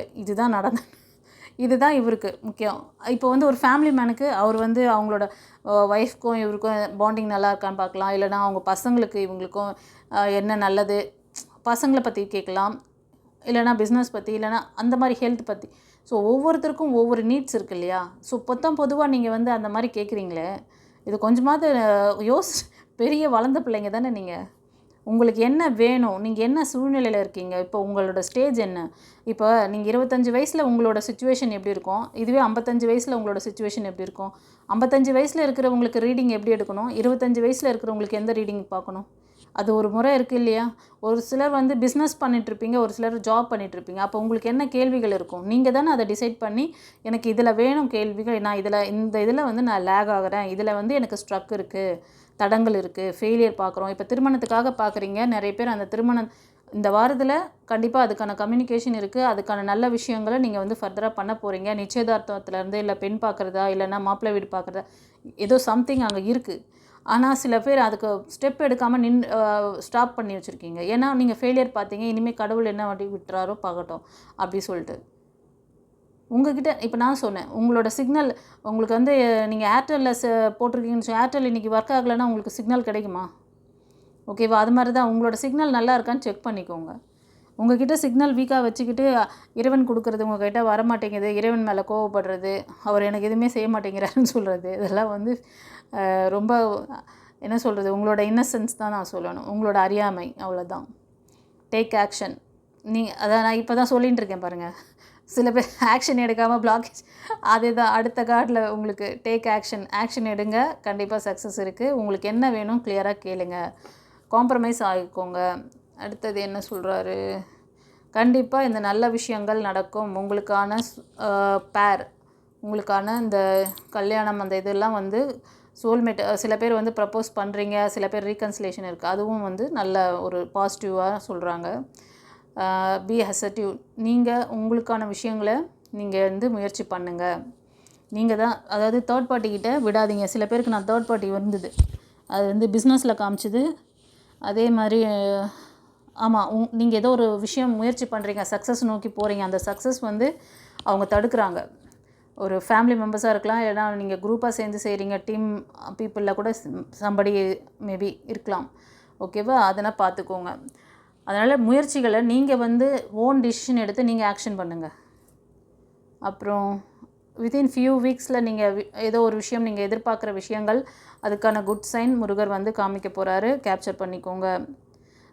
இதுதான் இவருக்கு முக்கியம். இப்போ வந்து ஒரு ஃபேமிலி மேனுக்கு அவர் வந்து அவங்களோட ஒய்ஃப்க்கும் இவருக்கும் பாண்டிங் நல்லா இருக்கான்னு பார்க்கலாம். இல்லைனா அவங்க பசங்களுக்கு இவங்களுக்கும் என்ன நல்லது, பசங்களை பற்றி கேட்கலாம். இல்லைனா பிஸ்னஸ் பற்றி, இல்லைனா அந்த மாதிரி ஹெல்த் பற்றி. ஸோ ஒவ்வொருத்தருக்கும் ஒவ்வொரு நீட்ஸ் இருக்குது இல்லையா? ஸோ பொதுவாக நீங்கள் வந்து அந்த மாதிரி கேட்குறீங்களே, இது கொஞ்சமாவது பெரிய வளர்ந்த பிள்ளைங்க தானே நீங்கள். உங்களுக்கு என்ன வேணும், நீங்கள் என்ன சூழ்நிலையில் இருக்கீங்க, இப்போ உங்களோட ஸ்டேஜ் என்ன? இப்போ நீங்கள் 25 வயசில் உங்களோட சுச்சுவேஷன் எப்படி இருக்கும், இதுவே 55 வயசில் உங்களோட சுச்சுவேஷன் எப்படி இருக்கும்? 55 வயசில் இருக்கிறவங்களுக்கு ரீடிங் எப்படி எடுக்கணும், 25 வயசில் இருக்கிறவங்களுக்கு எந்த ரீடிங் பார்க்கணும்? அது ஒரு முறை இருக்குது இல்லையா? ஒரு சிலர் வந்து பிஸ்னஸ் பண்ணிகிட்ருப்பீங்க, ஒரு சிலர் ஜாப் பண்ணிகிட்ருப்பீங்க. அப்போ உங்களுக்கு என்ன கேள்விகள் இருக்கும்? நீங்கள் தானே அதை டிசைட் பண்ணி எனக்கு இதில் வேணும் கேள்விகள், நான் இந்த இதில் வந்து நான் லேக் ஆகிறேன், இதில் வந்து எனக்கு ஸ்ட்ரக் இருக்குது, தடங்கள் இருக்குது, ஃபெயிலியர் பார்க்குறோம். இப்போ திருமணத்துக்காக பார்க்குறீங்க நிறைய பேர். அந்த திருமணம் இந்த வாரத்தில் கண்டிப்பாக அதுக்கான கம்யூனிகேஷன் இருக்குது. அதுக்கான நல்ல விஷயங்களை நீங்கள் வந்து ஃபர்தராக பண்ண போகிறீங்க. நிச்சயதார்த்தத்துலேருந்து இல்லை பெண் பார்க்குறதா இல்லைன்னா மாப்பிள்ளை வீடு பார்க்குறதா ஏதோ சம்திங் அங்கே இருக்குது. ஆனால் சில பேர் அதுக்கு ஸ்டெப் எடுக்காமல் ஸ்டாப் பண்ணி வச்சுருக்கீங்க. ஏன்னா நீங்கள் ஃபெயிலியர் பார்த்தீங்க, இனிமேல் கடவுள் என்ன வண்டி விட்டுறாரோ பார்க்கட்டும் அப்படி சொல்லிட்டு. உங்கள்கிட்ட இப்போ நான் சொன்னேன், உங்களோட சிக்னல் உங்களுக்கு வந்து நீங்கள் ஏர்டெல்லில் போட்டிருக்கீங்கன்னு ஏர்டெல் இன்றைக்கி ஒர்க் ஆகலைன்னா உங்களுக்கு சிக்னல் கிடைக்குமா? ஓகேவா? அது மாதிரி தான் உங்களோட சிக்னல் நல்லா இருக்கான்னு செக் பண்ணிக்கோங்க. உங்கள்கிட்ட சிக்னல் வீக்காக வச்சுக்கிட்டு இறைவன் கொடுக்குறது உங்கள்கிட்ட வரமாட்டேங்குது, இறைவன் மேலே கோவப்படுறது, அவர் எனக்கு எதுவுமே செய்ய மாட்டேங்கிறாருன்னு சொல்கிறது, இதெல்லாம் வந்து ரொம்ப என்ன சொல்கிறது, உங்களோட இன்னசென்ஸ் தான் நான் சொல்லணும், உங்களோட அறியாமை, அவ்வளோதான். Take action. அதான் நான் இப்போ தான் சொல்லிகிட்டு இருக்கேன் பாருங்கள். சில பேர் ஆக்ஷன் எடுக்காமல் பிளாக்கேஜ். அதுதான் அடுத்த கார்டில் உங்களுக்கு டேக் ஆக்ஷன் எடுங்க. கண்டிப்பாக சக்ஸஸ் இருக்குது. உங்களுக்கு என்ன வேணும் கிளியராக கேளுங்க. காம்ப்ரமைஸ் ஆகிக்கோங்க. அடுத்தது என்ன சொல்கிறாரு, கண்டிப்பாக இந்த நல்ல விஷயங்கள் நடக்கும். உங்களுக்கான பேர், உங்களுக்கான இந்த கல்யாணம் அந்த இதெல்லாம் வந்து சோல்மேட். சில பேர் வந்து ப்ரப்போஸ் பண்ணுறீங்க, சில பேர் ரீகன்சிலேஷன் இருக்குது. அதுவும் வந்து நல்ல ஒரு பாசிட்டிவாக சொல்கிறாங்க. Be assertive. நீங்கள் உங்களுக்கான விஷயங்களை நீங்கள் வந்து முயற்சி பண்ணுங்கள். நீங்கள் தான், அதாவது தேர்ட் பார்ட்டிக்கிட்ட விடாதீங்க. சில பேருக்கு நான் தேர்ட் பார்ட்டி வந்தது, அது வந்து பிஸ்னஸில் காமிச்சிது. அதே மாதிரி ஆமாம், நீங்கள் ஏதோ ஒரு விஷயம் முயற்சி பண்ணுறீங்க, சக்ஸஸ் நோக்கி போகிறீங்க, அந்த சக்ஸஸ் வந்து அவங்க தடுக்கிறாங்க. ஒரு ஃபேமிலி மெம்பர்ஸாக இருக்கலாம், இல்லைனா நீங்கள் குரூப்பாக சேர்ந்து செய்கிறீங்க, டீம் பீப்புளில் கூட சம்படி மேபி இருக்கலாம். ஓகேவா? அதனால் பார்த்துக்கோங்க. அதனால் முயற்சிகளை நீங்கள் வந்து ஓன் டிசிஷன் எடுத்து நீங்கள் ஆக்ஷன் பண்ணுங்கள். அப்புறம் வித்தின் ஃபியூ வீக்ஸில் நீங்கள் ஏதோ ஒரு விஷயம் நீங்கள் எதிர்பார்க்குற விஷயங்கள், அதுக்கான குட் சைன் முருகர் வந்து காமிக்க போகிறாரு. கேப்சர் பண்ணிக்கோங்க.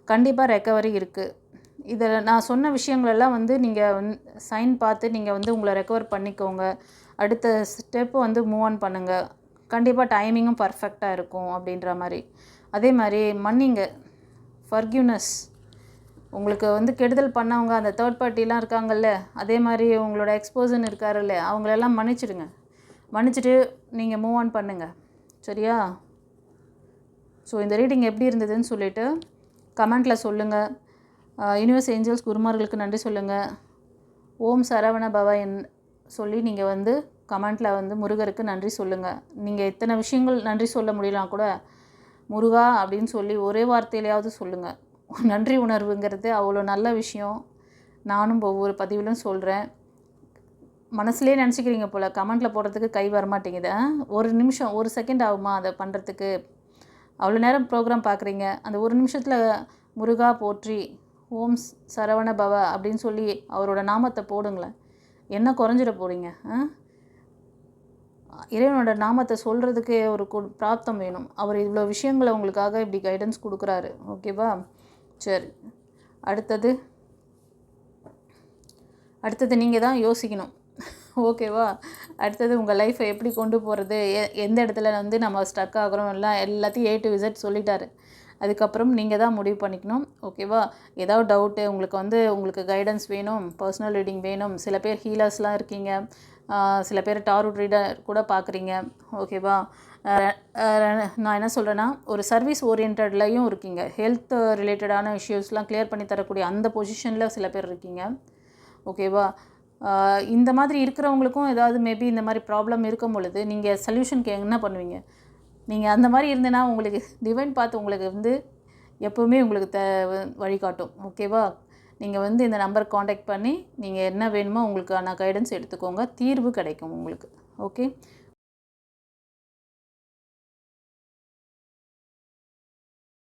கண்டிப்பாக ரெக்கவரி இருக்குது. இதில் நான் சொன்ன விஷயங்களெல்லாம் வந்து நீங்கள் சைன் பார்த்து நீங்கள் வந்து உங்களை ரெக்கவர் பண்ணிக்கோங்க. அடுத்த ஸ்டெப்பு வந்து மூவ் ஆன் பண்ணுங்கள். கண்டிப்பாக டைமிங்கும் பர்ஃபெக்டாக இருக்கும் அப்படின்ற மாதிரி. அதே மாதிரி மன்னிங்க, ஃபர்கிவ்னஸ். உங்களுக்கு வந்து கெடுதல் பண்ணவங்க அந்த தேர்ட் பார்ட்டிலாம் இருக்காங்கல்ல, அதே மாதிரி உங்களோட எக்ஸ்போசன் இருக்காருல்ல, அவங்களெல்லாம் மன்னிச்சிடுங்க. மன்னிச்சிட்டு நீங்கள் மூவ் ஆன் பண்ணுங்கள். சரியா? ஸோ இந்த ரீடிங் எப்படி இருந்ததுன்னு சொல்லிவிட்டு கமெண்ட்டில் சொல்லுங்கள். யூனிவர்ஸ் ஏஞ்சல்ஸ் குருமார்களுக்கு நன்றி சொல்லுங்கள். ஓம் சரவண பவ சொல்லி நீங்கள் வந்து கமெண்ட்டில் வந்து முருகருக்கு நன்றி சொல்லுங்கள். நீங்கள் எத்தனை விஷயங்கள் நன்றி சொல்ல முடியலாம் கூட, முருகா அப்படின்னு சொல்லி ஒரே வார்த்தையிலையாவது சொல்லுங்கள். நன்றி உணர்வுங்கிறது அவ்வளோ நல்ல விஷயம். நானும் ஒவ்வொரு பதிவிலும் சொல்கிறேன். மனசுலேயே நினச்சிக்கிறீங்க போல், கமெண்ட்டில் போடுறதுக்கு கை வரமாட்டேங்குது. ஒரு நிமிஷம், ஒரு செகண்ட் ஆகுமா அதை பண்ணுறதுக்கு? அவ்வளோ நேரம் ப்ரோக்ராம் பார்க்குறீங்க, அந்த ஒரு நிமிஷத்தில் முருகா போற்றி, ஓம் சரவண பவ அப்படின்னு சொல்லி அவரோட நாமத்தை போடுங்களேன். என்ன குறைஞ்சிட போகிறீங்க? இறைவனோட நாமத்தை சொல்கிறதுக்கு ஒரு பிராப்தம் வேணும். அவர் இவ்வளோ விஷயங்களை உங்களுக்காக இப்படி கைடன்ஸ் கொடுக்குறாரு. ஓகேவா? சரி, அடுத்தது நீங்கள் தான் யோசிக்கணும். ஓகேவா? அடுத்தது உங்கள் லைஃப்பை எப்படி கொண்டு போகிறது, எந்த இடத்துல வந்து நம்ம ஸ்டக் ஆகிறோம், எல்லாத்தையும் A to Z சொல்லிட்டாரு. அதுக்கப்புறம் நீங்கள் தான் முடிவு பண்ணிக்கணும். ஓகேவா? ஏதாவது டவுட்டு உங்களுக்கு கைடன்ஸ் வேணும், பர்சனல் ரீடிங் வேணும். சில பேர் ஹீலர்ஸ்லாம் இருக்கீங்க, சில பேர் டாரோட் ரீடர் கூட பார்க்குறீங்க. ஓகேவா? நான் என்ன சொல்கிறேன்னா, ஒரு சர்வீஸ் ஓரியன்ட்லையும் இருக்கீங்க. ஹெல்த் ரிலேட்டடான இஷ்யூஸ்லாம் கிளியர் பண்ணி தரக்கூடிய அந்த பொசிஷனில் சில பேர் இருக்கீங்க. ஓகேவா? இந்த மாதிரி இருக்கிறவங்களுக்கும் ஏதாவது மேபி இந்த மாதிரி ப்ராப்ளம் இருக்கும் பொழுது நீங்கள் சொல்யூஷனுக்கு என்ன பண்ணுவீங்க? நீங்கள் அந்த மாதிரி இருந்தேன்னா உங்களுக்கு டிவைன் பார்த்து உங்களுக்கு வந்து எப்போவுமே உங்களுக்கு வழிகாட்டும். ஓகேவா? நீங்கள் வந்து இந்த நம்பருக்கு காண்டாக்ட் பண்ணி நீங்கள் என்ன வேணுமோ உங்களுக்கான கைடன்ஸ் எடுத்துக்கோங்க. தீர்வு கிடைக்கும் உங்களுக்கு. ஓகே.